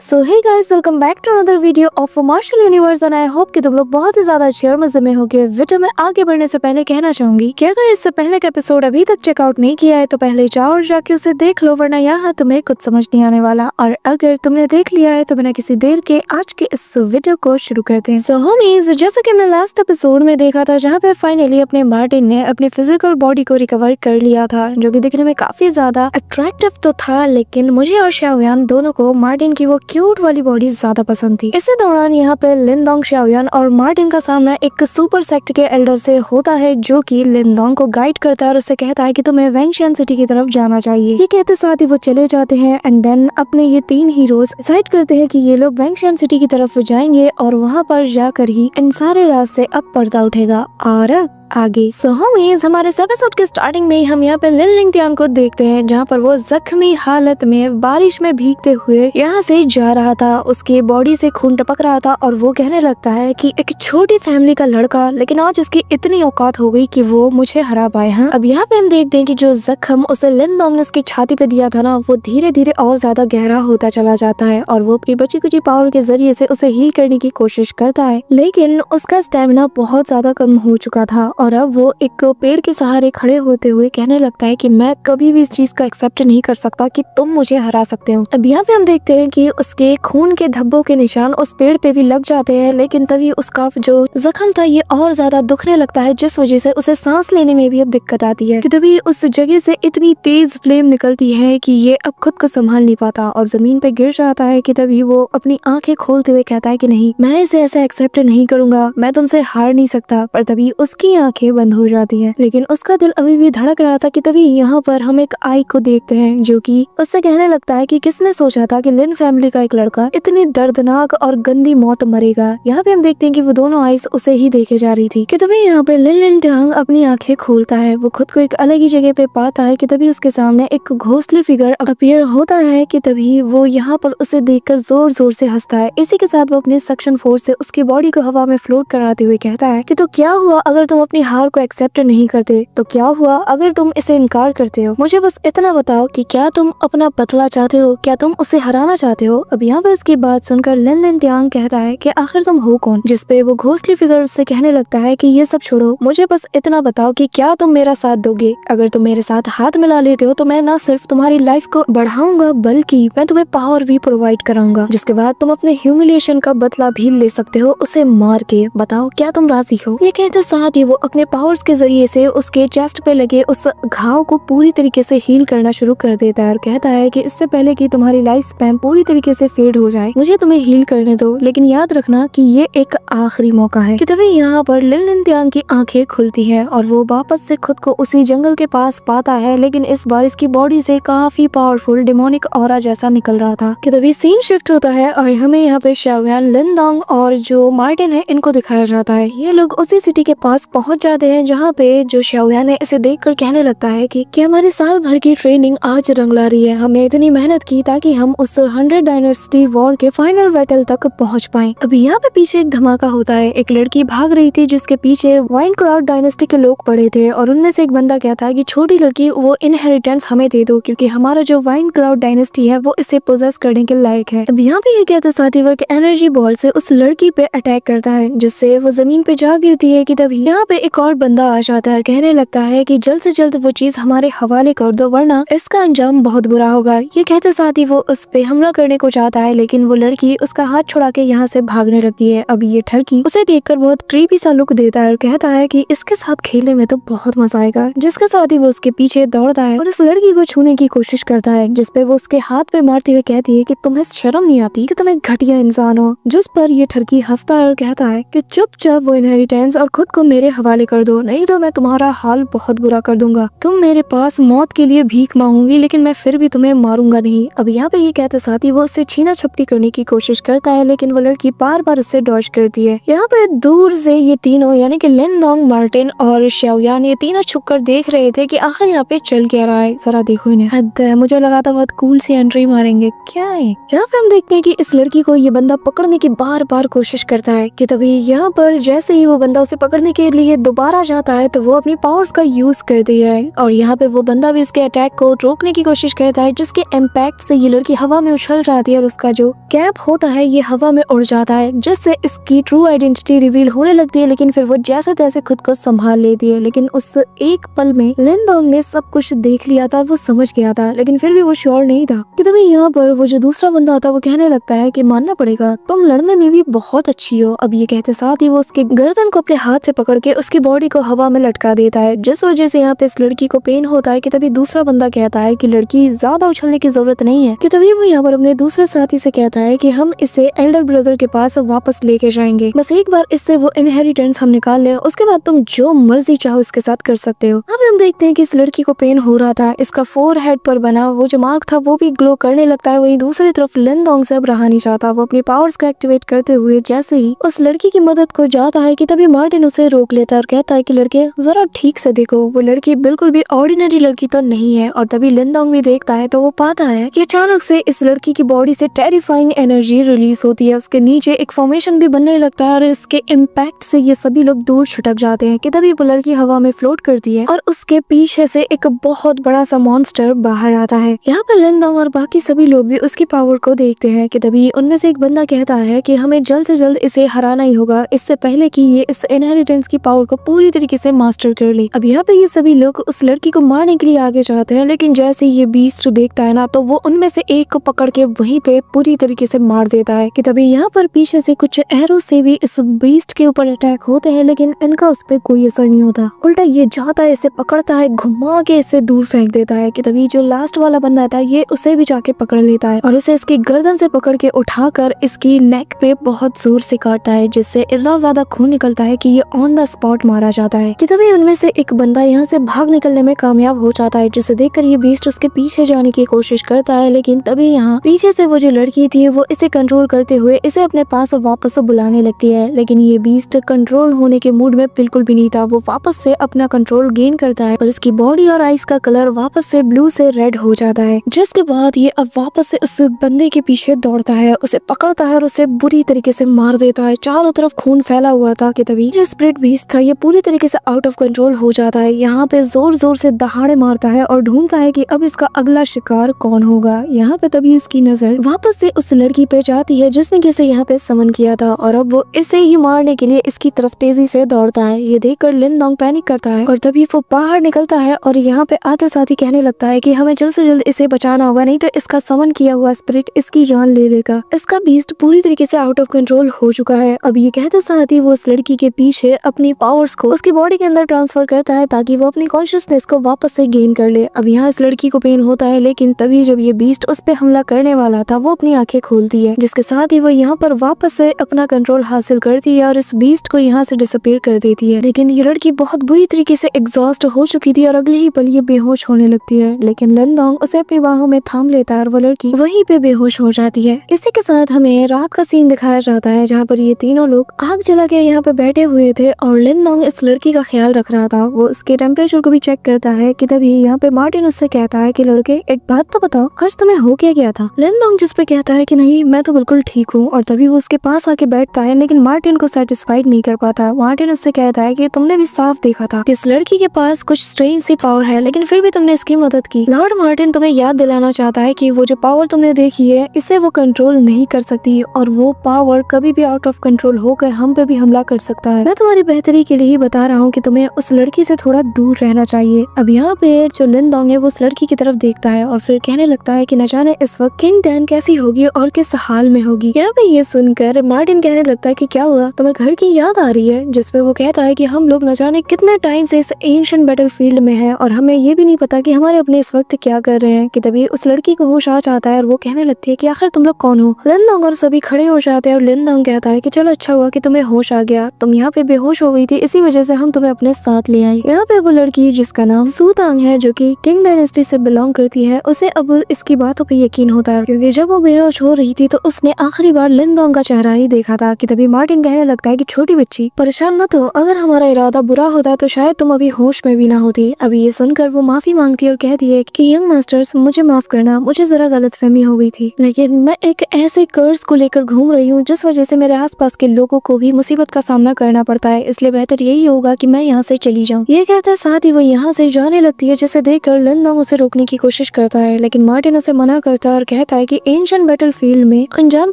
So hey guys, welcome back to another video of martial universe and I hope कि तुम लोग बहुत ही ज्यादा अच्छे और मजे में होगे। वीडियो में आगे बढ़ने से पहले कहना चाहूंगी कि अगर इससे पहले का एपिसोड अभी तक चेकआउट नहीं किया है तो पहले जाओ और जाके उसे देख लो, वरना यहाँ तुम्हें कुछ समझ नहीं आने वाला। और अगर तुमने देख लिया है तो बिना किसी देर के आज के इस वीडियो को शुरू करते हैं। सो होमीज, जैसा कि हमने लास्ट एपिसोड में देखा था जहाँ पे फाइनली अपने मार्टिन ने अपनी फिजिकल बॉडी को रिकवर कर लिया था, जो कि दिखने में काफी ज्यादा अट्रैक्टिव तो था, लेकिन मुझे और शाओयान दोनों को मार्टिन की वो क्यूट वाली बॉडी ज्यादा पसंद थी। इसी दौरान यहाँ पे लिनडोंग, शाओयान और मार्टिन का सामना एक सुपर सेक्ट के एल्डर से होता है, जो कि लिनडोंग को गाइड करता है और उससे कहता है कि तुम्हें वेंशियन सिटी की तरफ जाना चाहिए। ये कहते साथ ही वो चले जाते हैं एंड देन अपने ये तीन हीरोज डिसाइड करते हैं कि ये लोग वेंशियन सिटी की तरफ जाएंगे और वहाँ पर जाकर ही इन सारे राज से अब पर्दा उठेगा। और आगे सो होमीज, हमारे एपिसोड के स्टार्टिंग में ही हम यहाँ पे लिन लिंगतियान को देखते हैं, जहाँ पर वो जख्मी हालत में बारिश में भीगते हुए यहाँ से जा रहा था। उसके बॉडी से खून टपक रहा था और वो कहने लगता है कि एक छोटी फैमिली का लड़का, लेकिन आज उसकी इतनी औकात हो गई कि वो मुझे हरा पाए। हाँ, अब यहाँ पे हम देखते हैं कि जो जख्म उसे लिनडोंग ने उसकी छाती पे दिया था ना, वो धीरे धीरे और ज्यादा गहरा होता चला जाता है और वो अपनी बची कुची पावर के जरिए से उसे हील करने की कोशिश करता है, लेकिन उसका स्टेमिना बहुत ज्यादा कम हो चुका था और अब वो एक पेड़ के सहारे खड़े होते हुए कहने लगता है कि मैं कभी भी इस चीज को एक्सेप्ट नहीं कर सकता कि तुम मुझे हरा सकते हो। अब यहाँ पे हम देखते हैं कि उसके खून के धब्बों के निशान उस पेड़ पे भी लग जाते हैं, लेकिन तभी उसका जो जख्म था ये और ज्यादा दुखने लगता है, जिस वजह से उसे सांस लेने में भी अब दिक्कत आती है। कि तभी उस जगह से इतनी तेज फ्लेम निकलती है कि ये अब खुद को संभाल नहीं पाता और जमीन पे गिर जाता है। कि तभी वो अपनी आंखें खोलते हुए कहता है कि नहीं, मैं इसे ऐसा एक्सेप्ट नहीं करूंगा, मैं तुमसे हार नहीं सकता। पर तभी उसकी आंखें बंद हो जाती है, लेकिन उसका दिल अभी भी धड़क रहा था। कि तभी यहाँ पर हम एक आई को देखते हैं जो कि उससे कहने लगता है कि किसने सोचा था कि लिन फैमिली का एक लड़का इतनी दर्दनाक और गंदी मौत मरेगा। यहाँ पे हम देखते हैं कि वो दोनों आईज उसे ही देखे जा रही थी। कि तभी यहाँ पे लिन लिंगतियांग अपनी आंखें खोलता है, वो खुद को एक अलग ही जगह पे पाता है। कि तभी उसके सामने एक घोस्टली फिगर अपीयर होता है। कि तभी वो यहाँ पर उसे देखकर जोर जोर से हंसता है। इसी के साथ वो अपने सक्शन फोर्स से उसकी बॉडी को हवा में फ्लोट कराते हुए कहता है कि तो क्या हुआ अगर तुम अपनी हार को एक्सेप्ट नहीं करते, तो क्या हुआ अगर तुम इसे इनकार करते हो। मुझे बस इतना बताओ कि क्या तुम अपना बदला चाहते हो, क्या तुम उसे हराना चाहते हो। अब यहाँ पे उसकी बात सुनकर लिन लिंगतियांग कहता है कि आखिर तुम हो कौन। जिसपे वो घोस्टली फिगर उससे कहने लगता है कि ये सब छोड़ो, मुझे बस इतना बताओ कि क्या तुम मेरा साथ दोगे। अगर तुम मेरे साथ हाथ मिला लेते हो तो मैं ना सिर्फ तुम्हारी लाइफ को बढ़ाऊंगा, बल्कि मैं तुम्हें पावर भी प्रोवाइड कराऊंगा, जिसके बाद तुम अपने ह्यूमिलिएशन का बदला भी ले सकते हो उसे मार के। बताओ क्या तुम राजी हो। ये कहते साथ ही वो अपने पावर्स के जरिए से उसके चेस्ट पे लगे उस घाव को पूरी तरीके से हील करना शुरू कर देता है और कहता है कि इससे पहले कि तुम्हारी लाइफ स्पैन पूरी तरीके से फेड हो जाए, मुझे तुम्हें हील करने दो, लेकिन याद रखना कि ये एक आखिरी मौका है। कि तभी यहाँ पर लिन लिंगतियांग की आंखें खुलती हैं और वो वापस से खुद को उसी जंगल के पास पाता है, लेकिन इस बार इसकी बॉडी से काफी पावरफुल डिमोनिक ऑरा जैसा निकल रहा था। कि तभी सीन शिफ्ट होता है और हमें यहाँ पे शाओयान, लिनडोंग और जो मार्टिन है इनको दिखाया जाता है। ये लोग उसी सिटी के पास पहुंच जाते हैं जहाँ पे जो शाओयान है इसे देखकर कहने लगता है कि हमारे साल भर की ट्रेनिंग आज रंग ला रही है। हमने इतनी मेहनत की ताकि हम उस 100 डायनेस्टी वॉर के फाइनल बैटल तक पहुंच पाएं। अभी यहाँ पे पीछे एक धमाका होता है। एक लड़की भाग रही थी जिसके पीछे वाइन क्लाउड डायनेस्टी के लोग पड़े थे और उनमें से एक बंदा कहता है कि छोटी लड़की, वो इनहेरिटेंस हमें दे दो, क्योंकि हमारा जो वाइन क्लाउड डायनेस्टी है वो इसे पोजेस करने के लायक है। अब यहाँ पे ये कहते साथ ही वो एक एनर्जी बॉल से उस लड़की पे अटैक करता है, जिससे वो जमीन पे जा गिरती है। कि तभी यहाँ पे एक और बंदा आ जाता है, कहने लगता है कि जल्द से जल्द वो चीज हमारे हवाले कर दो, वरना इसका अंजाम बहुत बुरा होगा। ये कहते साथ ही वो उस पे हमला करने को चाहता है, लेकिन वो लड़की उसका हाथ छुड़ा के यहाँ से भागने लगती है। अब ये ठरकी उसे देखकर बहुत क्रीपी सा लुक देता है और कहता है कि इसके साथ खेलने में तो बहुत मजा आएगा। जिसके साथ ही वो उसके पीछे दौड़ता है और उस लड़की को छूने की कोशिश करता है, जिसपे वो उसके हाथ पे मारती हुए कहती है कि तुम्हें शर्म नहीं आती कि तुम एक घटिया इंसान हो। जिस पर ये ठरकी हंसता है और कहता है कि चुपचाप वो इनहेरिटेंस और खुद को मेरे हवाले कर दो, नहीं तो मैं तुम्हारा हाल बहुत बुरा कर दूंगा। तुम मेरे पास मौत के लिए भीख मांगूंगी, लेकिन मैं फिर भी तुम्हें मारूंगा नहीं। अब यहाँ पे ये कहते साथ ही वो उससे छीना छपटी करने की कोशिश करता है, लेकिन वो लड़की बार बार उससे डॉज करती है। यहाँ पे दूर से ये तीनों यानी कि लिनडोंग, मार्टिन और शाओयान, ये तीनों छुपकर देख रहे थे कि आखिर यहाँ पे चल क्या रहा है। जरा देखो इन्हें, हद है, मुझे लगा था बहुत कूल सी एंट्री मारेंगे, क्या है। यहाँ पे हम देखते हैं कि इस लड़की को ये बंदा पकड़ने की बार बार कोशिश करता है। कि तभी यहाँ पर जैसे ही वो बंदा उसे पकड़ने के लिए दोबारा जाता है तो वो अपनी पावर्स का यूज करती है और यहाँ पे वो बंदा भी इसके अटैक को रोकने की कोशिश करता है, जिसके इम्पैक्ट से ये लड़की हवा में उछल जाती है और उसका जो कैप होता है ये हवा में उड़ जाता है, जिससे इसकी ट्रू आइडेंटिटी रिवील होने लगती है। लेकिन फिर वो जैसे तैसे खुद को संभाल लेती है। लेकिन उस एक पल में लिन डोंग ने सब कुछ देख लिया था, वो समझ गया था, लेकिन फिर भी वो श्योर नहीं था कि तभी यहाँ पर वो जो दूसरा बंदा था वो कहने लगता है कि मानना पड़ेगा, तुम लड़ने में भी बहुत अच्छी हो। अब ये कहते साथ ही वो उसके गर्दन को अपने हाथ से पकड़ के उसकी बॉडी को हवा में लटका देता है, जिस वजह से यहाँ पे इस लड़की को पेन होता है। कि तभी दूसरा बंदा कहता है कि लड़की ज्यादा उछलने की जरूरत नहीं है। कि तभी वो यहाँ पर अपने दूसरे साथी से कहता है कि हम इसे एल्डर ब्रदर के पास वापस लेके जाएंगे, बस एक बार इससे वो इनहेरिटेंस हम निकाल ले, उसके बाद तुम जो मर्जी चाहो इसके साथ कर सकते हो। अब हम देखते हैं कि इस लड़की को पेन हो रहा था, इसका फोरहेड पर बना वो जो मार्क था वो भी ग्लो करने लगता है। वहीं दूसरी तरफ लिन डोंग से अब रहा नहीं चाहता, वो अपनी पावर्स को एक्टिवेट करते हुए जैसे ही उस लड़की की मदद को जाता है कि तभी मार्टिन उसे रोक लेता है और कहता है कि लड़के जरा ठीक से देखो, वो लड़की बिल्कुल भी ऑर्डिनरी लड़की तो नहीं है। और तभी लिन डोंग भी देखता है तो वो पाता है कि अचानक से इस लड़की की बॉडी से टेरिफाइंग एनर्जी रिलीज होती है, उसके नीचे एक फॉर्मेशन भी बनने लगता है और इसके इम्पैक्ट से ये सभी लोग दूर छटक जाते हैं। कि तभी वो लड़की हवा में फ्लोट करती है और उसके पीछे से एक बहुत बड़ा सा मॉन्स्टर बाहर आता है। यहाँ पर लिन डोंग और बाकी सभी लोग भी उसकी पावर को देखते हैं। कि तभी उनमें से एक बंदा कहता है कि हमें जल्द से जल्द इसे हराना ही होगा, इससे पहले कि ये इस इनहेरिटेंस की पावर को पूरी तरीके से मास्टर कर ले। अब यहाँ पे ये सभी लोग उस लड़की को मारने के लिए आगे जाते हैं, लेकिन जैसे ये बीस्ट देखता है ना तो वो उनमें से एक को पकड़ के वहीं पे पूरी तरीके से मार देता है। कि तभी यहाँ पर पीछे से कुछ एरो से भी इस बीस्ट के ऊपर अटैक होते हैं, लेकिन इनका उस पर कोई असर नहीं होता। उल्टा ये जाता है, इसे पकड़ता है, घुमा के इसे दूर फेंक देता है। कि तभी जो लास्ट वाला बंदा था ये उसे भी जाके पकड़ लेता है और उसे इसकी गर्दन से पकड़ के उठाकर इसकी नेक पे बहुत जोर से काटता है, जिससे इतना ज्यादा खून निकलता है कि ये ऑन द स्पॉट मारा जाता है। कि तभी उनमें से एक बंदा यहाँ से भाग निकलने में कामयाब हो जाता है, जिसे देखकर ये बीस्ट उसके पीछे जाने की कोशिश करता है। लेकिन तभी यहाँ पीछे से वो जो लड़की थी वो इसे कंट्रोल करते हुए इसे अपने पास वापस बुलाने लगती है, लेकिन ये बीस्ट कंट्रोल होने के मूड में बिल्कुल भी नहीं था। वो वापस से अपना कंट्रोल गेन करता है और इसकी बॉडी और आइस का कलर वापस से ब्लू से रेड हो जाता है, जिसके बाद ये अब वापस से उस बंदे के पीछे दौड़ता है, उसे पकड़ता है और उसे बुरी तरीके से मार देता है। चारों तरफ खून फैला हुआ था। कि तभी जो स्प्रिट बीस्ट था ये पूरी तरीके से आउट ऑफ कंट्रोल हो जाता है। यहाँ पे जोर जोर से दहाड़े मारता है और ढूंढता है कि अब इसका अगला शिकार कौन होगा। यहाँ पे तभी इसकी नजर वापस से उस लड़की पे जाती है जिसने किसे यहाँ पे समन किया था और अब वो इसे ही मारने के लिए इसकी तरफ तेजी से दौड़ता है। ये देखकर लिन डोंग पैनिक करता है और तभी वो बाहर निकलता है और यहाँ पे आते साथ ही कहने लगता है कि हमें जल्द से जल्द इसे बचाना होगा, नहीं तो इसका समन किया हुआ स्पिरिट इसकी जान ले लेगा। इसका बीस्ट पूरी तरीके से आउट ऑफ कंट्रोल हो चुका है। अब ये कहते साथ ही वो उस लड़की के पीछे अपनी पावर्स को उसकी बॉडी के अंदर ट्रांसफर करता है ताकि वो अपनी कॉन्शियसनेस को वापस से गेन कर ले। अब यहाँ इस लड़की को पेन होता है, लेकिन तभी जब ये बीस्ट उस पे हमला करने वाला था वो अपनी आंखें खोलती है, जिसके साथ ही वो यहाँ पर वापस से अपना कंट्रोल हासिल करती है और इस बीस्ट को यहाँ से डिसअपीयर कर देती है। लेकिन ये लड़की बहुत बुरी तरीके से एग्जॉस्ट हो चुकी थी और अगले ही पल ये बेहोश होने लगती है, लेकिन लिन डोंग उसे अपनी बाहों में थाम लेता है और वो लड़की वहीं पे बेहोश हो जाती है। इसी के साथ हमें रात का सीन दिखाया जाता है जहाँ पर ये तीनों लोग आग जला के यहाँ पे बैठे हुए थे और लिन डोंग इस लड़की का ख्याल रख रहा था। वो उसके टेम्परेचर को भी चेक करता है। कि तभी यहाँ पे मार्टिन उससे कहता है कि लड़के एक बात तो बताओ, आज तुम्हें हो क्या गया था। लिन डोंग जिस पे कहता है कि नहीं मैं तो बिल्कुल ठीक हूँ और तभी वो उसके पास आके बैठता है, लेकिन मार्टिन को सेटिस्फाइड नहीं कर पाता। मार्टिन उससे कहता है कि तुमने भी साफ देखा था कि इस लड़की के पास कुछ स्ट्रेंज सी पावर है, लेकिन फिर भी तुमने इसकी मदद की। लॉर्ड मार्टिन तुम्हें याद दिलाना चाहता है कि वो जो पावर तुमने देखी है इसे वो कंट्रोल नहीं कर सकती और वो पावर कभी भी आउट ऑफ कंट्रोल होकर हम पे भी हमला कर सकता है। मैं तुम्हारी बेहतरी के लिए ही बता रहा हूँ कि तुम्हें उस लड़की से थोड़ा दूर रहना चाहिए। अब यहाँ पे जो लिन डोंग है वो उस लड़की की तरफ देखता है और फिर कहने लगता है कि न जाने इस वक्त किंग डैन कैसी होगी और किस हाल में होगी। यहाँ पे ये सुनकर मार्टिन कहने लगता है कि क्या हुआ, तुम्हें घर की याद आ रही है। जिसपे वो कहता है कि हम लोग न जाने कितने टाइम से इस एंशिएंट बैटलफील्ड में है और हमें ये भी नहीं पता कि हमारे अपने इस वक्त क्या कर रहे हैं। कि तभी उस लड़की को होश आ जाता है और वो कहने लगती है कि आखिर तुम लोग कौन हो। लिन डोंग और सभी खड़े हो जाते हैं और लिन डोंग कहता है कि चलो अच्छा हुआ कि तुम्हें होश आ गया, तुम यहाँ पे बेहोश हो गई थी, इसी वजह से हम तुम्हें अपने साथ ले आए। यहाँ पे वो लड़की जिसका नाम सू तांग है जो कि किंग डायनेस्टी से बिलोंग करती है, उसे अब इसकी बातों पे यकीन होता है क्योंकि जब वो बेहोश हो रही थी तो उसने आखिरी बार लिन डोंग का चेहरा ही देखा था। कि तभी मार्टिन कहने लगता है कि छोटी बच्ची परेशान मत हो, अगर हमारा इरादा बुरा होता तो शायद तुम अभी होश में भी ना होती। अभी ये सुनकर वो माफी मांगती है और कहती है कि यंग मास्टर्स मुझे माफ करना, मुझे जरा गलतफहमी हो गई थी, लेकिन मैं एक ऐसे कर्ज को लेकर घूम रही हूँ जिस वजह से मेरे आसपास के लोगों को भी मुसीबत का सामना करना पड़ता है, इसलिए बेहतर यही होगा कि मैं यहाँ से चली जाऊँ। ये कहते साथ ही वो यहाँ से जाने लगती है, जिसे देखकर लिनडोंग उसे रोकने की कोशिश करता है, लेकिन मार्टिन उसे मना करता है और कहता है कि एंशिएंट बैटलफील्ड में अनजान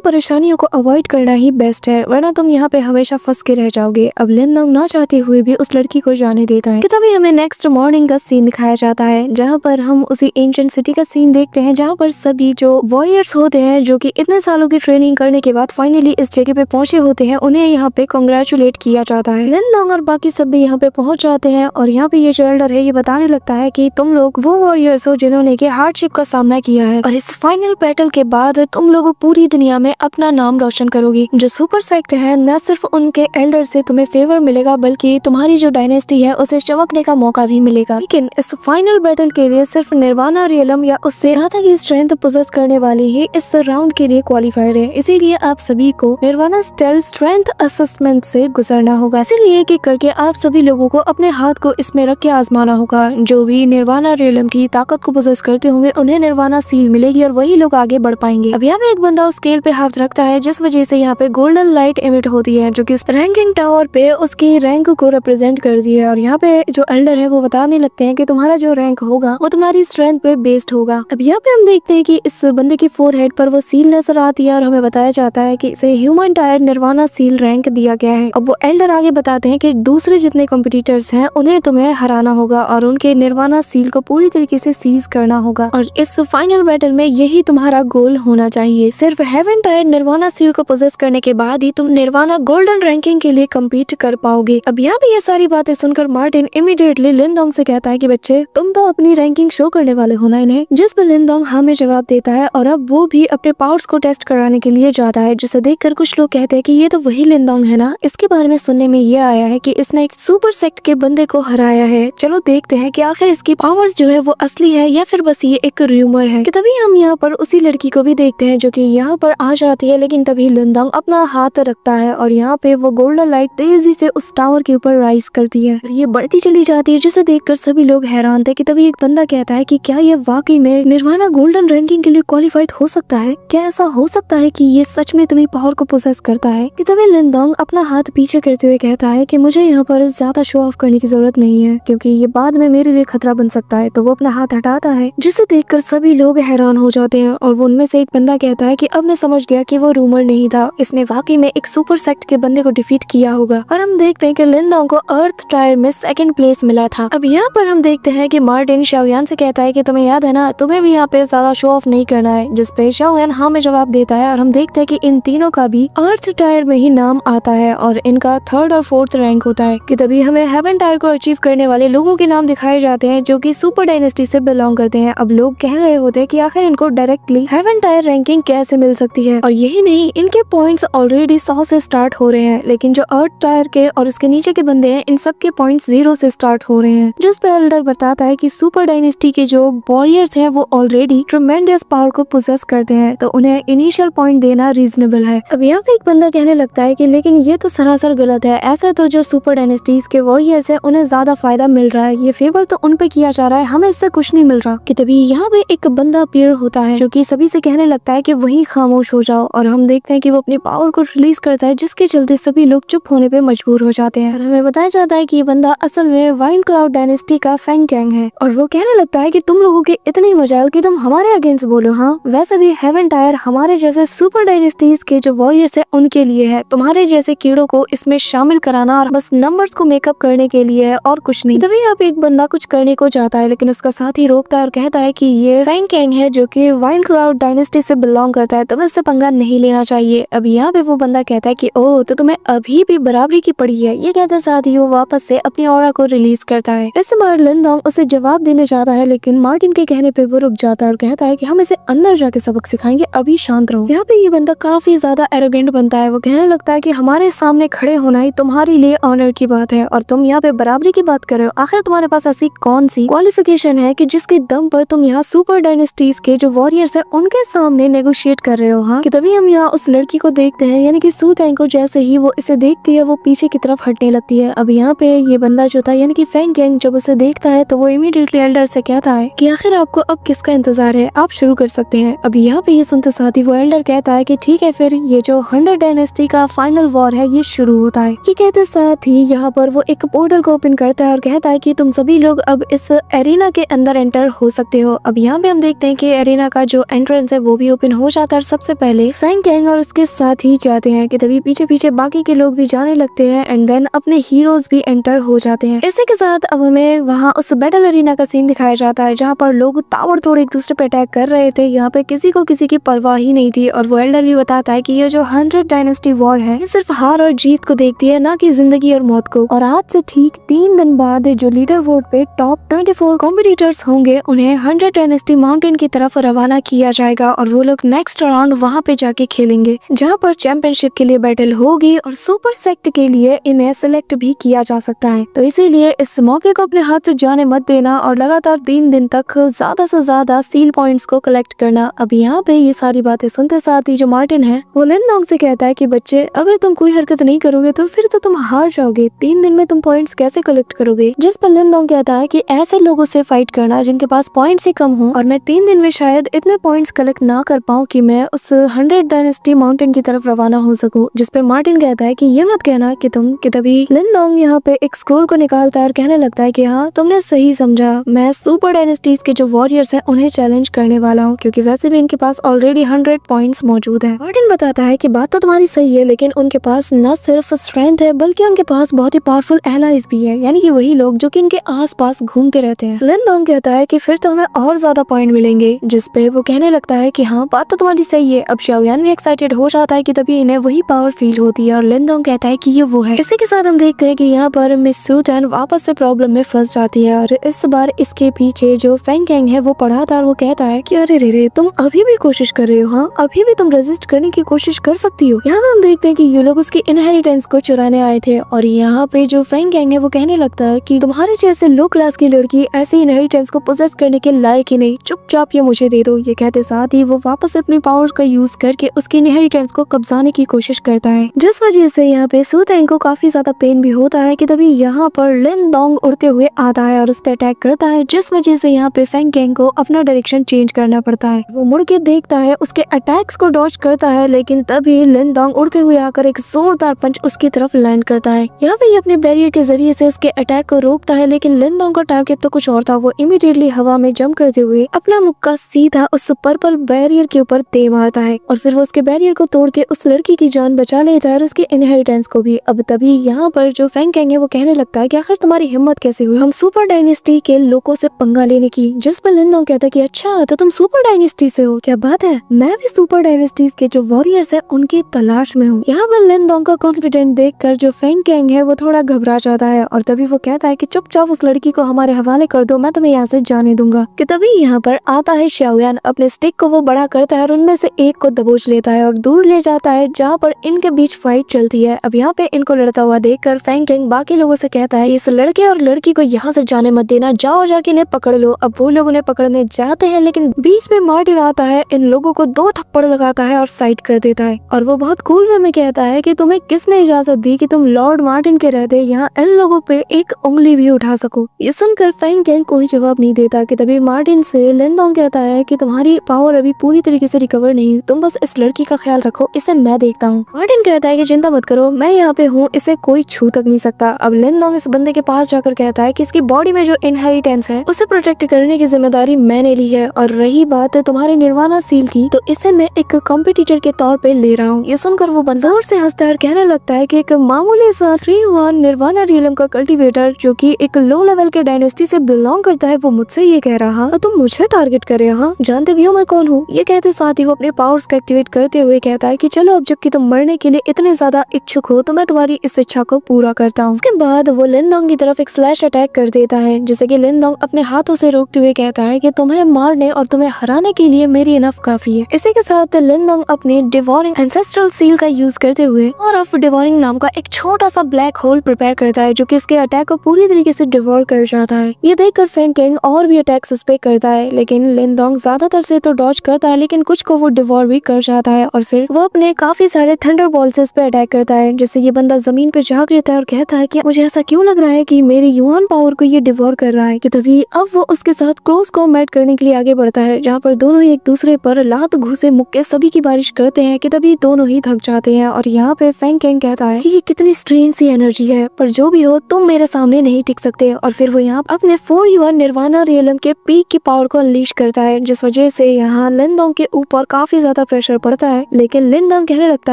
परेशानियों को अवॉइड करना ही बेस्ट है, वरना तुम यहाँ पे हमेशा फंस के रह जाओगे। अब लिनडोंग ना चाहते हुए भी उस लड़की को जाने देता है। तभी हमें नेक्स्ट मॉर्निंग का सीन दिखाया जाता है, जहाँ पर हम उसी एंशिएंट सिटी का सीन देखते हैं, जहाँ पर सभी जो वॉरियर्स होते हैं जो कि इतने सालों की ट्रेनिंग करने के बाद फाइनली इस जगह पे पहुंचे होते हैं, उन्हें यहाँ पे कांग्रेचुलेट किया जाता है। लिनडोंग और बाकी सब भी यहाँ पे पहुंच जाते हैं और यहाँ पे ये जो एल्डर है ये बताने लगता है कि तुम लोग वो वॉरियर्स हो जिन्होंने कि हार्डशिप का सामना किया है और इस फाइनल बैटल के बाद तुम लोग पूरी दुनिया में अपना नाम रोशन करोगी। जो सुपर सेक्ट है न सिर्फ उनके एल्डर से तुम्हें फेवर मिलेगा बल्कि तुम्हारी जो डायनेस्टी है उसे चमकने का मौका भी मिलेगा। लेकिन इस फाइनल बैटल के लिए सिर्फ निर्वाणा रियलम या उससे ज्यादा की स्ट्रेंथ पोजेस करने वाले ही इस राउंड के लिए क्वालिफाइड है, इसीलिए आप सभी को निर्वाणा स्टेल स्ट्रेंथ असेसमेंट से गुजरना होगा। इसीलिए कि करके आप सभी लोगों को अपने हाथ को इसमें रख के आजमाना होगा। जो भी निर्वाणा रियलम की ताकत को पोजेस करते होंगे उन्हें निर्वाणा सील मिलेगी और वही लोग आगे बढ़ पाएंगे। अब यहाँ पे एक बंदा उस स्केल पे हाथ रखता है, जिस वजह से यहाँ पे गोल्डन लाइट एमिट होती है जो कि रैंकिंग टावर पे उसकी रैंक को रिप्रेजेंट करती है। और यहाँ पे जो एल्डर है वो बताने लगते हैं कि तुम्हारा जो रैंक होगा वो तुम्हारी स्ट्रेंथ पे बेस्ड होगा। अब यहाँ पे हम देखते हैं कि इस बंदे की फोरहेड पर वो सील नजर आती है और हमें बताया जाता है कि इसे human tyre nirvana seal rank दिया गया है। अब वो एल्डर आगे बताते हैं कि दूसरे जितने कॉम्पिटिटर्स हैं उन्हें तुम्हें हराना होगा और उनके निर्वाणा सील को पूरी तरीके से सीज करना होगा और इस फाइनल बैटल में यही तुम्हारा गोल होना चाहिए। सिर्फ हेवन टायर निर्वाणा सील को पोजेस करने के बाद ही तुम निर्वाणा गोल्डन रैंकिंग के लिए कम्पीट कर पाओगे। अब यहाँ पे ये सारी बातें सुनकर मार्टिन इमीडिएटली लिनडोंग से कहता है कि बच्चे तुम तो अपनी रैंकिंग शो करने वाले हो ना इन्हें, जिस पर लिनडोंग हमें जवाब देता है और अब वो भी अपने पावर्स को टेस्ट कराने के लिए जाता है, जिसे देखकर कुछ लोग कहते हैं कि ये तो वही लिनडोंग है ना। इसके बारे में सुनने में ये आया है कि इसने एक सुपर सेक्ट के बंदे को हराया है, चलो देखते हैं कि आखिर इसकी पावर्स जो है वो असली है या फिर बस ये एक रूमर है। कि तभी हम यहाँ पर उसी लड़की को भी देखते हैं जो कि यहाँ पर आ जाती है, लेकिन तभी लिनडोंग अपना हाथ रखता है और यहाँ पे वो गोल्डन लाइट तेजी से उस टावर के ऊपर राइज करती है। ये बढ़ती चली जाती है, जिसे देखकर सभी लोग हैरान थे। कि तभी एक बंदा कहता है कि क्या ये वाकई में निर्वाणा गोल्डन रैंकिंग के लिए क्वालिफाइड हो सकता है? क्या ऐसा हो सकता है कि ये सच में इतनी पावर को पोजेस करता है? कि तभी लिनडोंग अपना हाथ पीछे करते हुए कहता है कि मुझे यहाँ पर ज्यादा शो ऑफ करने की जरूरत नहीं है, क्योंकि ये बाद में मेरे लिए खतरा बन सकता है। तो वो अपना हाथ हटाता है, जिसे देखकर सभी लोग हैरान हो जाते हैं और वो उनमें से एक बंदा कहता है कि अब मैं समझ गया कि वो रूमर नहीं था, इसने वाकई में एक सुपर सेक्ट के बंदे को डिफीट किया होगा। और हम देखते हैं कि लिनडोंग को अर्थ टायर में सेकंड प्लेस मिला था। अब यहाँ पर हम देखते हैं कि मार्टिन शाओयान से कहता है कि तुम्हें याद है ना, तुम्हें भी यहाँ पे ज्यादा शो ऑफ नहीं करना है, जिस पे शाओयान हाँ में जवाब देता है। और हम देखते हैं कि इन तीनों का भी अर्थ टायर में ही नाम आता है और इनका थर्ड और फोर्थ रैंक होता है। कि तभी हमें हेवन टायर को अचीव करने वाले लोगों के नाम दिखाए जाते हैं जो कि सुपर डायनेस्टी से बिलोंग करते हैं। अब लोग कह रहे होते हैं कि आखिर इनको डायरेक्टली हेवन टायर रैंकिंग कैसे मिल सकती है, और यही नहीं, इनके पॉइंट्स ऑलरेडी 100 से स्टार्ट हो रहे हैं, लेकिन जो अर्थ टायर के और उसके नीचे के बंदे हैं इन सब के पॉइंट्स 0 से स्टार्ट हो रहे हैं। जिस पे एल्डर बताता है कि सुपर डायनेस्टी के जो वॉरियर्स हैं वो ऑलरेडी ट्रेमेंडस पावर को पोजेस करते हैं, तो उन्हें इनिशियल पॉइंट देना रीजनेबल है। अब यहाँ पे एक बंदा कहने लगता है कि लेकिन ये तो सरासर गलत है, ऐसा तो जो सुपर डायनेस्टीज के वॉरियर्स हैं उन्हें ज्यादा फायदा मिल रहा है, ये फेवर तो उन पे किया जा रहा है, हमें इससे कुछ नहीं मिल रहा। कि तभी यहाँ पे एक बंदा अपीयर होता है जो कि सभी से कहने लगता है कि वही खामोश हो जाओ, और हम देखते हैं कि वो अपनी पावर को रिलीज करता है, जिसके चलते सभी लोग चुप होने पे मजबूर हो जाते हैं। और हमें बताया जाता है कि ये बंदा असल में वाइन क्लाउड डायनेस्टी का फैंग गैंग है, और वो कहने लगता है कि तुम लोगों के इतनी मजाल कि तुम हमारे अगेंस्ट बोलो। हाँ, वैसे भी हेवन टायर हमारे जैसे सुपर डायनेस्टीज के जो वॉरियर्स है उनके लिए है, तुम्हारे जैसे कीड़ों को इसमें शामिल कराना और बस नंबर्स को मेकअप करने के लिए है और कुछ नहीं। तभी यहाँ पे एक बंदा कुछ करने को जाता है, लेकिन उसका साथी रोकता है और कहता है कि ये फैंग गैंग है जो कि वाइन क्लाउड डायनेस्टी से बिलोंग करता है, तुम्हें इससे पंगा नहीं लेना चाहिए। अब यहाँ पे वो बंदा कहता है कि ओह, तो तुम्हें अभी भी बराबरी की पड़ी है। ये कहते साथ ही वो वापस से अपनी ऑरा को रिलीज करता है। इस बार लिनडोंग उसे जवाब देने जाता है, लेकिन मार्टिन के कहने पे वो रुक जाता है और कहता है कि हम इसे अंदर जाके सबक सिखाएंगे, अभी शांत रहो। यहाँ पे ये बंदा काफी ज्यादा एरोगेंट बनता है, वो कहने लगता है कि हमारे सामने खड़े होना ही तुम्हारे लिए ऑनर की बात है और तुम यहाँ पे बराबरी की बात कर रहे हो। आखिर तुम्हारे पास ऐसी कौन सी क्वालिफिकेशन है कि जिसके दम पर तुम यहाँ सुपर डायनेस्टीज के जो वॉरियर्स है उनके सामने नेगोशिएट कर रहे हो। हाँ, कि तभी हम यहाँ उस लड़की को देखते हैं, यानी कि सू तेंग को। जैसे ही वो इसे देखती है वो पीछे की तरफ हटने लगती है। अब यहाँ पे ये बंदा जो था यानी कि फैंग गैंग जब उसे देखता है तो वो इमीडिएटली एल्डर से कहता है कि आखिर आपको अब किसका इंतजार है, आप शुरू कर सकते हैं। अब यहाँ पे ये सुनते साथ ही वो एल्डर कहता है कि ठीक है, फिर ये जो 100 डायनेस्टी का फाइनल वॉर है ये शुरू होता है। ये कहते साथ ही यहाँ पर वो एक पोर्टल को ओपन करता है और कहता है कि तुम सभी लोग अब इस एरिना के अंदर एंटर हो सकते हो। अब यहाँ पे हम देखते हैं कि एरिना का जो एंट्रेंस है वो भी ओपन हो जाता है और सबसे पहले फैंग कैंग और उसके साथ ही जाते हैं कि तभी पीछे पीछे बाकी के लोग भी जाने लगते हैं एंड देन अपने हीरोज भी एंटर हो जाते हैं। इसी के साथ अब हमें वहाँ उस बैटल एरिना का सीन दिखाया जाता है जहाँ पर लोग ताबड़तोड़ एक दूसरे पे अटैक कर रहे थे। यहाँ पे किसी को किसी की परवाह ही नहीं थी और वो एल्डर भी बताता है कि ये जो 100 डायनेस्टी वॉर है ये सिर्फ हार और जीत को देखती है, ना कि जिंदगी और मौत को। और आज से ठीक 3 दिन बाद जो लीडर वोट पे टॉप 24 कॉम्पिटिटर्स होंगे उन्हें 100 डायनेस्टी माउंटेन की तरफ रवाना किया जाएगा और वो लोग नेक्स्ट राउंड वहाँ पे जाके खेलेंगे जहाँ पर चैंपियनशिप के लिए बैटल होगी और सुपर सेक्ट के लिए इन्हें सिलेक्ट भी किया जा सकता है। तो इसीलिए इस मौके को अपने हाथ से जाने मत देना और लगातार 3 दिन तक ज्यादा से ज्यादा सील पॉइंट्स को कलेक्ट करना। अब यहाँ पे ये सारी बातें सुनते साथ ही जो मार्टिन है वो लिनडोंग से कहता है कि बच्चे, अगर तुम कोई हरकत नहीं करोगे तो फिर तो तुम हार जाओगे। 3 दिन में तुम पॉइंट्स कैसे कलेक्ट करोगे? जिस पर लिनडोंग कहता है कि ऐसे लोगों से फाइट करना जिनके पास पॉइंट्स ही कम हो और मैं 3 दिन में शायद इतने पॉइंट्स कलेक्ट ना कर पाऊँ कि मैं उस 100 डायनेस्टी माउंटेन की तरफ रवाना हो सकूं। जिस पे मार्टिन कहता है कि ये मत कहना कि तुम, कि तभी लिनडोंग यहाँ पे एक स्क्रोल को निकालता है और कहने लगता है कि हाँ, तुमने सही समझा, मैं सुपर डायनेस्टीज के जो वॉरियर्स हैं उन्हें चैलेंज करने वाला हूँ क्योंकि वैसे भी इनके पास ऑलरेडी 100 पॉइंट्स मौजूद है। मार्टिन बताता है कि बात तो तुम्हारी सही है, लेकिन उनके पास न सिर्फ स्ट्रेंथ है बल्कि उनके पास बहुत ही पावरफुल एलाइज भी है, यानी कि वही लोग जो कि इनके आसपास घूमते रहते हैं। लिनडोंग कहता है कि फिर तो हमें और ज्यादा पॉइंट मिलेंगे, जिस पे वो कहने लगता है कि हाँ, बात तो तुम्हारी सही है। अब शाओयान भी एक्साइटेड हो जाता है कि तभी इन्हें वही पावर फील होती है और लिनडोंग कहता है कि ये वो है। इसी के साथ हम देखते हैं कि यहाँ पर मिस सूटन वापस से प्रॉब्लम में फंस जाती है और इस बार इसके पीछे जो फैंग कैंग है वो पड़ा था और वो कहता है कि अरे रे, तुम अभी भी कोशिश कर रहे हो? हाँ, अभी भी तुम रेजिस्ट करने की कोशिश कर सकती हो। यहाँ पे हम देखते हैं कि ये लोग उसकी इनहेरिटेंस को चुराने आए थे और यहाँ पे जो फैंग कैंग है वो कहने लगता है कि तुम्हारे जैसे लो क्लास की लड़की ऐसी इनहेरिटेंस को पोजेस करने के लायक ही नहीं, चुपचाप ये मुझे दे दो। ये कहते साथ ही वो वापस अपनी पावर का यूज करके उसकी इनहेरिटेंस को कब्जाने की कोशिश करता है, जिस वजह से यहाँ पे सूटेंग को काफी ज्यादा पेन भी होता है कि तभी यहाँ पर लिनडोंग उड़ते हुए आता है और उस पर अटैक करता है, जिस वजह से यहाँ पे फैंग कैंग को अपना डायरेक्शन चेंज करना पड़ता है। वो मुड़ के देखता है, उसके अटैक्स को डॉज करता है, लेकिन तभी लिनडोंग उड़ते हुए आकर एक जोरदार पंच उसकी तरफ लैंड करता है। यहाँ पे अपने बैरियर के जरिए से उसके अटैक को रोकता है, लेकिन लिनडोंग का टारगेट तो कुछ और था। वो इमीडिएटली हवा में जंप करते हुए अपना मुक्का सीधा उस पर्पल बैरियर के ऊपर दे मारता है और फिर वो उसके बैरियर को तोड़ के उस लड़की की जान बचा लेता है और उसकी इनहेरिटेंस को भी। अब तभी यहाँ पर जो फैंग कैंग है वो कहने लगता है कि आखिर तुम्हारी हिम्मत कैसे हुई हम सुपर डायनेस्टी के लोगों से पंगा लेने की? जिस पर लिनडोंग कहता है कि अच्छा, तो तुम सुपर डायनेस्टी से हो? क्या बात है, मैं भी सुपर डायनेस्टीज के जो वॉरियर्स है उनकी तलाश में हूँ। यहाँ पर लिनडोंग का कॉन्फिडेंट देखकर जो फैंग कैंग है वो थोड़ा घबरा जाता है और तभी वो कहता है कि चुपचाप उस लड़की को हमारे हवाले कर दो, मैं तुम्हें यहाँ से जाने दूंगा। कि तभी यहाँ पर आता है शाओयान, अपने स्टिक को वो बड़ा करता है और उनमें से एक को दबोच लेता है और दूर ले जाता है जहाँ पर इनके बीच फाइट चलती है। अब यहाँ पे इनको लड़ता हुआ देखकर फैंग कैंग बाकी लोगों से कहता है, इस लड़के और लड़की को यहाँ से जाने मत देना, जाओ जाके इन्हें पकड़ लो। अब वो लोग उन्हें पकड़ने जाते हैं, लेकिन बीच में मार्टिन आता है, इन लोगों को 2 थप्पड़ लगाता है और साइड कर देता है और वो बहुत कूल वे में कहता है कि तुम्हें किसने इजाजत दी कि तुम लॉर्ड मार्टिन के रहते यहाँ इन लोगों पे एक उंगली भी उठा सको? ये सुनकर फैंग कैंग कोई जवाब नहीं देता। कि तभी मार्टिन से लिनडोंग कहता है कि तुम्हारी पावर अभी पूरी तरीके से रिकवर नहीं, तुम बस इस लड़की का ख्याल रखो, इसे मैं देखता हूँ। मार्टिन कहता है कि चिंता मत करो, मैं यहाँ पे हूँ, इसे कोई छू तक नहीं सकता। अब लिनडोंग इस बंदे के पास जाकर कहता है कि इसकी बॉडी में जो इनहेरिटेंस है उसे प्रोटेक्ट करने की जिम्मेदारी मैंने ली है और रही बात तुम्हारे निर्वाणा सील की, तो इसे मैं एक कॉम्पिटिटर के तौर पे ले रहा हूँ। ये सुनकर वो बंदा जोर से हंसता है और कहने लगता है कि एक मामूली सा 3-1 निर्वाणा रियलम का कल्टीवेटर जो कि एक लो लेवल के डायनेस्टी से बिलोंग करता है वो मुझसे ये कह रहा तो तुम मुझे टारगेट कर रहे हो? जानते भी हो मैं कौन हूँ? ये कहते साथ ही वो अपने पावर्स को एक्टिवेट करते हुए कहता है कि चलो, अब जबकि तुम मरने के लिए इतने ज्यादा इच्छुक हो तो मैं तुम्हारी इस इच्छा को पूरा करता हूँ। उसके बाद वो लिनडोंग की तरफ एक स्लैश अटैक कर देता है, जिसे कि लिनडोंग अपने हाथों से रोकते हुए कहता है कि तुम्हें मारने और तुम्हें हराने के लिए मेरी इनफ काफी है। इसी के साथ लिनडोंग अपने डिवोरिंग एंसेस्ट्रल सील का यूज करते हुए और ऑफ डिवोरिंग नाम का एक छोटा सा ब्लैक होल प्रिपेयर करता है जो कि इसके अटैक को पूरी तरीके से डिवोर कर जाता है। ये देखकर फैंग कैंग और भी अटैक्स उस पे करता है, लेकिन लिनडोंग ज्यादातर से तो डॉज करता है, लेकिन कुछ को वो डिवोर भी कर जाता है और फिर वो अपने काफी सारे थंडर बॉल से इस पे अटैक करता है, जिससे ये बंदा जमीन पे जा गिरता है और कहता है कि मुझे ऐसा क्यों लग रहा है कि मेरी युआन पावर को ये डिवोर कर रहा है। कि तभी अब वो उसके साथ क्लोज कॉम्बैट करने के लिए आगे बढ़ता है, जहाँ पर दोनों एक दूसरे पर लात घुसा से मुक्के सभी की बारिश करते हैं कि तभी दोनों ही थक जाते हैं। और यहाँ पे फेंग कैंग कहता है कि ये कितनी स्ट्रेंज सी एनर्जी है, पर जो भी हो तुम मेरे सामने नहीं टिक सकते। और फिर वो यहाँ अपने 4 निर्वाणा रियलम के पीक की पावर को अनलीश करता है, जिस वजह से यहाँ लिनडोंग के ऊपर काफी ज्यादा प्रेशर पड़ता है। लेकिन लिनडोंग कहने लगता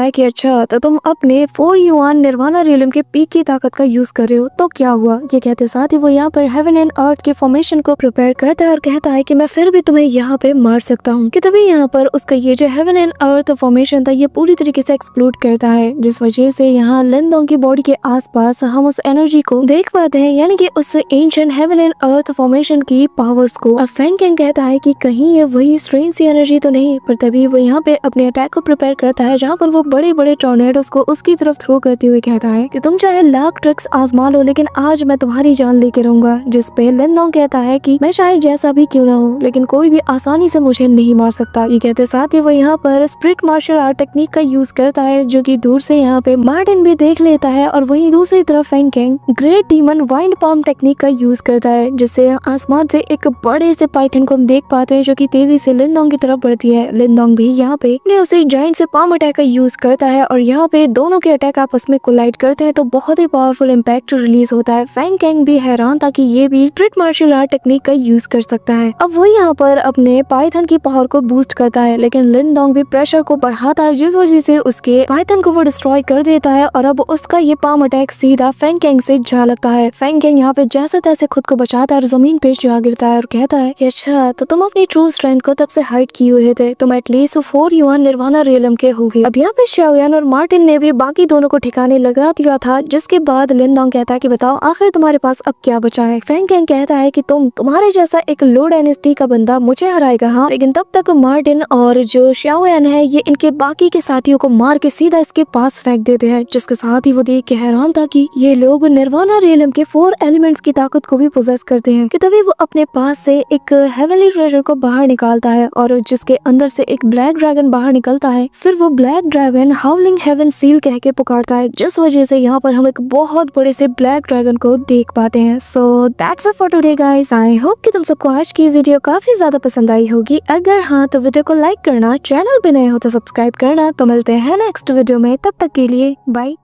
है कि अच्छा तो तुम अपने 4 निर्वाणा रियलम के पीक की ताकत का यूज कर रहे हो तो क्या हुआ। ये कहते साथ ही वो यहाँ पर हेवन एंड अर्थ के फॉर्मेशन को प्रिपेयर करता है और कहता है कि मैं फिर भी तुम्हें यहाँ पे मार सकता हूँ। कि तभी यहाँ पर उसका ये जो हेवन एंड अर्थ फॉर्मेशन था ये पूरी तरीके से एक्सप्लोड करता है, जिस वजह से यहाँ लिनडोंग की बॉडी के आसपास हम उस एनर्जी को देख पाते हैं, यानी कि उस ancient heaven and earth formation की पावर्स को। अब फेंग कैंग कहता है कि कहीं ये वही स्ट्रेंज सी एनर्जी तो नहीं, पर तभी वो यहाँ पे अपने अटैक को प्रिपेयर करता है, जहाँ पर वो बड़े बड़े टॉर्नेडोस को उसकी तरफ थ्रो करते हुए कहता है कि तुम चाहे लाख ट्रिक्स आजमा लो लेकिन आज मैं तुम्हारी जान लेके रहूंगा। जिस पे लिनडोंग कहता है कि मैं चाहे जैसा भी क्यों ना हो लेकिन कोई भी आसानी से मुझे नहीं मार सकता। ये कहते साथ ही वो यहाँ पर स्प्रिट मार्शल आर्ट टेक्निक का यूज करता है, जो कि दूर से यहाँ पे मार्टिन भी देख लेता है। और वहीं दूसरी तरफ Feng Kang great demon wind palm technique का यूज करता है, जिससे आसमान से एक बड़े से पाइथन को हम देख पाते हैं जो कि तेजी से लिनडोंग की तरफ बढ़ती है। लिनडोंग भी यहाँ पे उसे जायंट से पाम अटैक का यूज करता है और यहाँ पे दोनों के अटैक आपस में कोलाइड करते हैं तो बहुत ही पावरफुल इम्पैक्ट रिलीज होता है। फेंग कैंग भी हैरान था कि ये भी स्प्रिट मार्शल आर्ट टेक्निक का यूज कर सकता है। अब वो यहाँ पर अपने पाइथन की पावर को बूस्ट करता है, लेकिन लिनडोंग भी प्रेशर को बढ़ाता है, जिस वजह से उसके पाइथन को वो डिस्ट्रॉय कर देता है। और अब उसका ये पाम अटैक सीधा फेंग कैंग से जा लगता है। फेंग कैंग यहाँ पे जैसे तैसे खुद को बचाता है और जमीन पे जा गिरता है और कहता है कि अच्छा तो तुम अपनी ट्रू स्ट्रेंथ को तब से हाइड किए हुए थे, तुम एटलीस्ट 4 निर्वाणा रियलम के हो गए। अब यहाँ पे शाओयान और मार्टिन ने भी बाकी दोनों को ठिकाने लगा दिया था, जिसके बाद लिनडोंग कहता है कि बताओ आखिर तुम्हारे पास अब क्या बचा है। फेंग कैंग कहता है कि तुम्हारे जैसा एक लो डायनेस्टी का बंदा मुझे हराएगा, हाँ, लेकिन तब तक मार्टिन और जो शाओयान है ये इनके बाकी के साथियों को मार के सीधा इसके पास फेंक देते हैं, जिसके साथ ही वो देख के हैरान था कि ये लोग निर्वाणा रियलम के 4 एलिमेंट्स की ताकत को भी पोजेस करते हैं। कि तभी वो अपने पास से एक हेवनली ट्रेजर को बाहर निकालता है और जिसके अंदर से एक ब्लैक ड्रैगन बाहर निकलता है। फिर वो black dragon howling heaven seal कह के पुकारता है, जिस वजह से यहाँ पर हम एक बहुत बड़े से ब्लैक ड्रैगन को देख पाते हैं। So that's it for today guys. I hope कि तुम सबको आज की वीडियो काफी ज्यादा पसंद आई होगी। अगर हाँ तो वीडियो को लाइक करना, चैनल पे नए हो तो सब्सक्राइब करना। तो मिलते हैं नेक्स्ट वीडियो में, तब तक के लिए बाय।